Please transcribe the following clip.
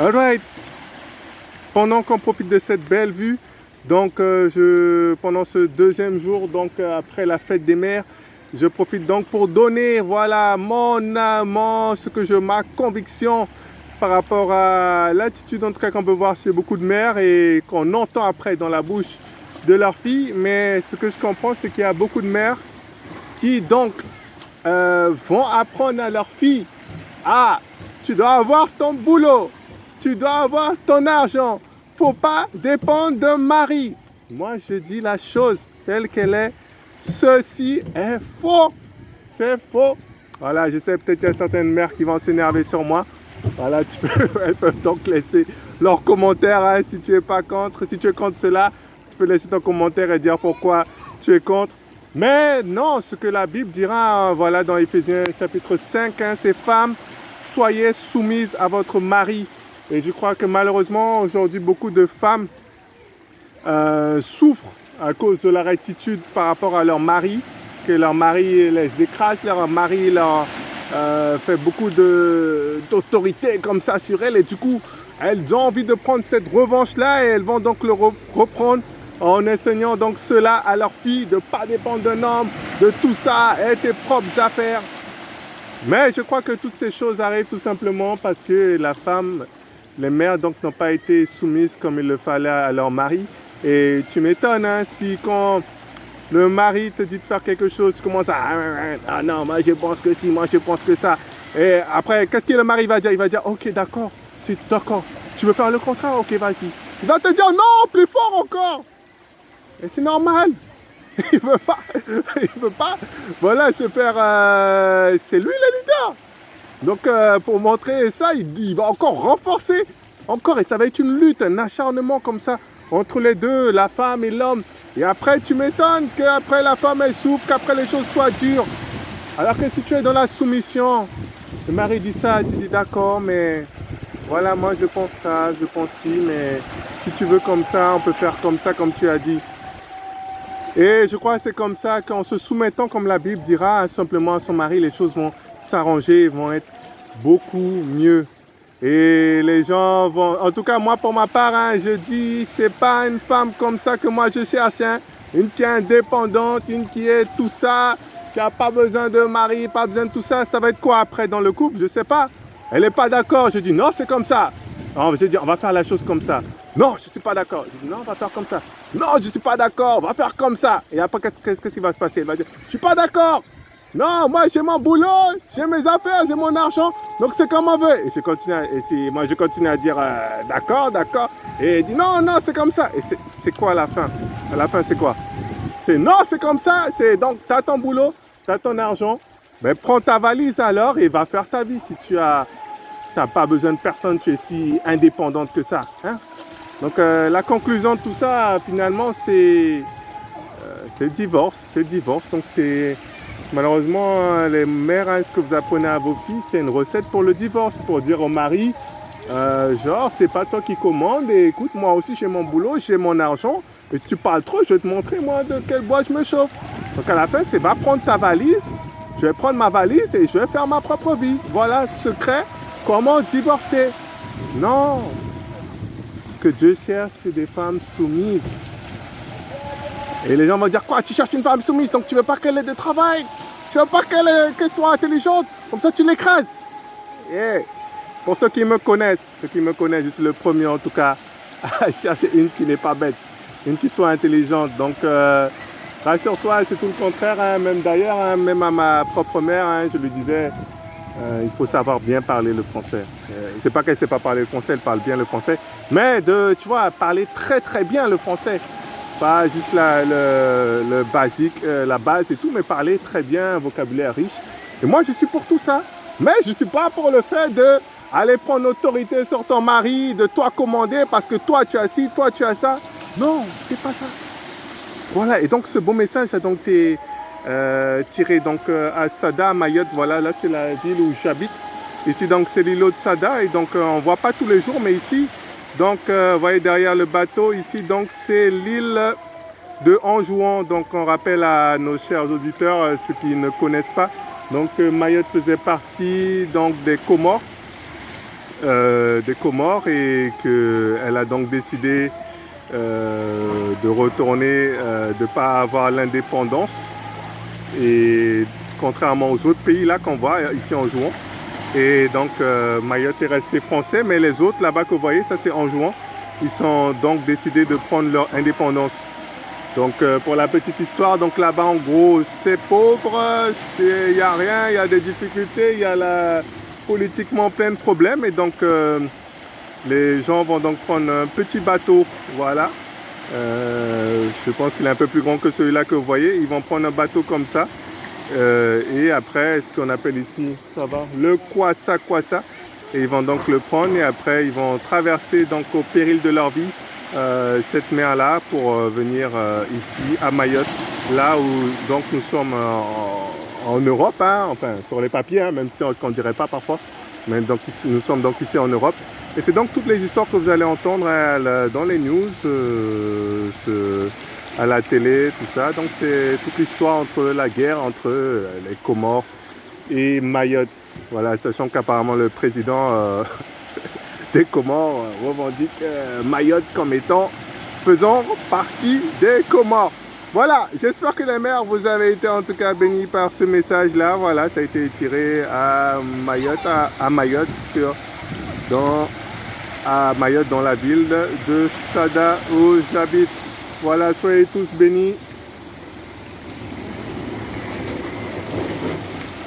Alright, pendant qu'on profite de cette belle vue, donc pendant ce deuxième jour, donc après la fête des mères, je profite donc pour donner, voilà, ma conviction par rapport à l'attitude en tout cas qu'on peut voir chez beaucoup de mères et qu'on entend après dans la bouche de leurs filles. Mais ce que je comprends, c'est qu'il y a beaucoup de mères qui donc vont apprendre à leurs filles, ah, tu dois avoir ton boulot, tu dois avoir ton argent, faut pas dépendre d'un mari. Moi, je dis la chose telle qu'elle est. Ceci est faux. C'est faux. Voilà, je sais peut-être qu'il y a certaines mères qui vont s'énerver sur moi. Voilà, elles peuvent donc laisser leurs commentaires hein, si tu es pas contre. Si tu es contre cela, tu peux laisser ton commentaire et dire pourquoi tu es contre. Mais non, ce que la Bible dira, voilà, dans Éphésiens chapitre 5, hein, c'est femmes, soyez soumises à votre mari. Et je crois que malheureusement, aujourd'hui, beaucoup de femmes souffrent à cause de leur attitude par rapport à leur mari, que leur mari les écrase, leur mari leur fait beaucoup d'autorité comme ça sur elles. Et du coup, elles ont envie de prendre cette revanche-là et elles vont donc le reprendre en enseignant donc cela à leurs filles, de ne pas dépendre d'un homme, de tout ça, et tes propres affaires. Mais je crois que toutes ces choses arrivent tout simplement parce que la femme, les mères donc n'ont pas été soumises comme il le fallait à leur mari. Et tu m'étonnes, hein, si quand le mari te dit de faire quelque chose, tu commences à ah non, moi je pense que si, moi je pense que ça. Et après, qu'est-ce que le mari va dire? Il va dire ok, d'accord, c'est d'accord. Tu veux faire le contraire? Ok, vas-y. Il va te dire non, plus fort encore. Et c'est normal. Il veut pas, voilà, se faire, c'est lui le leader. Donc pour montrer ça, il va encore renforcer, encore, et ça va être une lutte, un acharnement comme ça, entre les deux, la femme et l'homme. Et après, tu m'étonnes qu'après la femme, elle souffre, qu'après les choses soient dures. Alors que si tu es dans la soumission, le mari dit ça, tu dis d'accord, mais voilà, moi je pense ça, je pense ci, mais si tu veux comme ça, on peut faire comme ça, comme tu as dit. Et je crois que c'est comme ça qu'en se soumettant, comme la Bible dira, simplement à son mari, les choses vont s'arranger, vont être beaucoup mieux. Et les gens vont... En tout cas, moi, pour ma part, hein, je dis, c'est pas une femme comme ça que moi je cherche. Hein. Une qui est indépendante, une qui est tout ça, qui n'a pas besoin de mari, pas besoin de tout ça. Ça va être quoi après dans le couple? Je sais pas. Elle n'est pas d'accord. Je dis, non, c'est comme ça. Alors, je dis, on va faire la chose comme ça. Non, je ne suis pas d'accord. Je dis, non, on va faire comme ça. Non, je ne suis pas d'accord. On va faire comme ça. Et après, qu'est-ce qui va se passer? Elle va dire, je ne suis pas d'accord. Non, moi j'ai mon boulot, j'ai mes affaires, j'ai mon argent, donc c'est comme on veut. Et moi je continue à dire d'accord, d'accord. Et elle dit non, non, c'est comme ça. Et c'est quoi à la fin? À la fin, c'est quoi? C'est non, c'est comme ça. C'est donc, tu as ton boulot, tu as ton argent. Ben, prends ta valise alors et va faire ta vie. Si tu n'as pas besoin de personne, tu es si indépendante que ça. Hein? Donc la conclusion de tout ça, finalement, c'est le divorce. C'est le divorce. Donc c'est... Malheureusement, les mères, hein, ce que vous apprenez à vos filles, c'est une recette pour le divorce, pour dire au mari, genre, c'est pas toi qui commande, et écoute, moi aussi j'ai mon boulot, j'ai mon argent, et tu parles trop, je vais te montrer moi de quel bois je me chauffe. Donc à la fin, c'est va prendre ta valise, je vais prendre ma valise et je vais faire ma propre vie. Voilà, secret, comment divorcer. Non, ce que Dieu cherche, c'est des femmes soumises. Et les gens vont dire quoi? Tu cherches une femme soumise, donc tu veux pas qu'elle ait de travail? Tu veux pas qu'elle soit intelligente? Comme ça tu l'écrases. Yeah. Pour ceux qui me connaissent, je suis le premier en tout cas à chercher une qui n'est pas bête, une qui soit intelligente. Donc rassure-toi, c'est tout le contraire. Hein. Même d'ailleurs, hein, même à ma propre mère, hein, je lui disais, il faut savoir bien parler le français. C'est pas qu'elle ne sait pas parler le français, elle parle bien le français. Mais tu vois, parler très très bien le français. Pas juste le basique, la base et tout, mais parler très bien, vocabulaire riche. Et moi, je suis pour tout ça. Mais je ne suis pas pour le fait d'aller prendre autorité sur ton mari, de toi commander parce que toi, tu as ci, toi, tu as ça. Non, c'est pas ça. Voilà, et donc ce beau message a donc été tiré donc, à Sada, à Mayotte. Voilà, là, c'est la ville où j'habite. Ici, donc, c'est l'îlot de Sada. Et donc, on ne voit pas tous les jours, mais ici... Donc, vous voyez derrière le bateau, ici, donc c'est l'île de Anjouan. Donc, on rappelle à nos chers auditeurs, ceux qui ne connaissent pas. Donc, Mayotte faisait partie donc, des Comores. des Comores et qu'elle a donc décidé de retourner, de ne pas avoir l'indépendance. Et contrairement aux autres pays là qu'on voit ici en jouant. Et donc Mayotte est resté français, mais les autres là-bas que vous voyez, ça c'est en jouant. Ils ont donc décidé de prendre leur indépendance. Donc pour la petite histoire, donc là-bas en gros c'est pauvre, il n'y a rien, il y a des difficultés, il y a politiquement plein de problèmes. Et donc les gens vont donc prendre un petit bateau, voilà. Je pense qu'il est un peu plus grand que celui-là que vous voyez. Ils vont prendre un bateau comme ça. Et après, ce qu'on appelle ici, ça va, le Kwassa Kwassa. Et ils vont donc le prendre et après, ils vont traverser donc au péril de leur vie cette mer-là pour venir ici à Mayotte, là où donc nous sommes en Europe, hein, enfin sur les papiers, hein, même si on ne dirait pas parfois. Mais donc nous sommes donc ici en Europe. Et c'est donc toutes les histoires que vous allez entendre dans les news, à la télé, tout ça. Donc c'est toute l'histoire entre la guerre entre les Comores et Mayotte. Voilà, sachant qu'apparemment le président des Comores revendique Mayotte comme étant faisant partie des Comores. Voilà, j'espère que les mères, vous avez été en tout cas bénis par ce message-là. Voilà, ça a été tiré à Mayotte, à Mayotte, dans la ville de Sada où j'habite. Voilà, soyez tous bénis.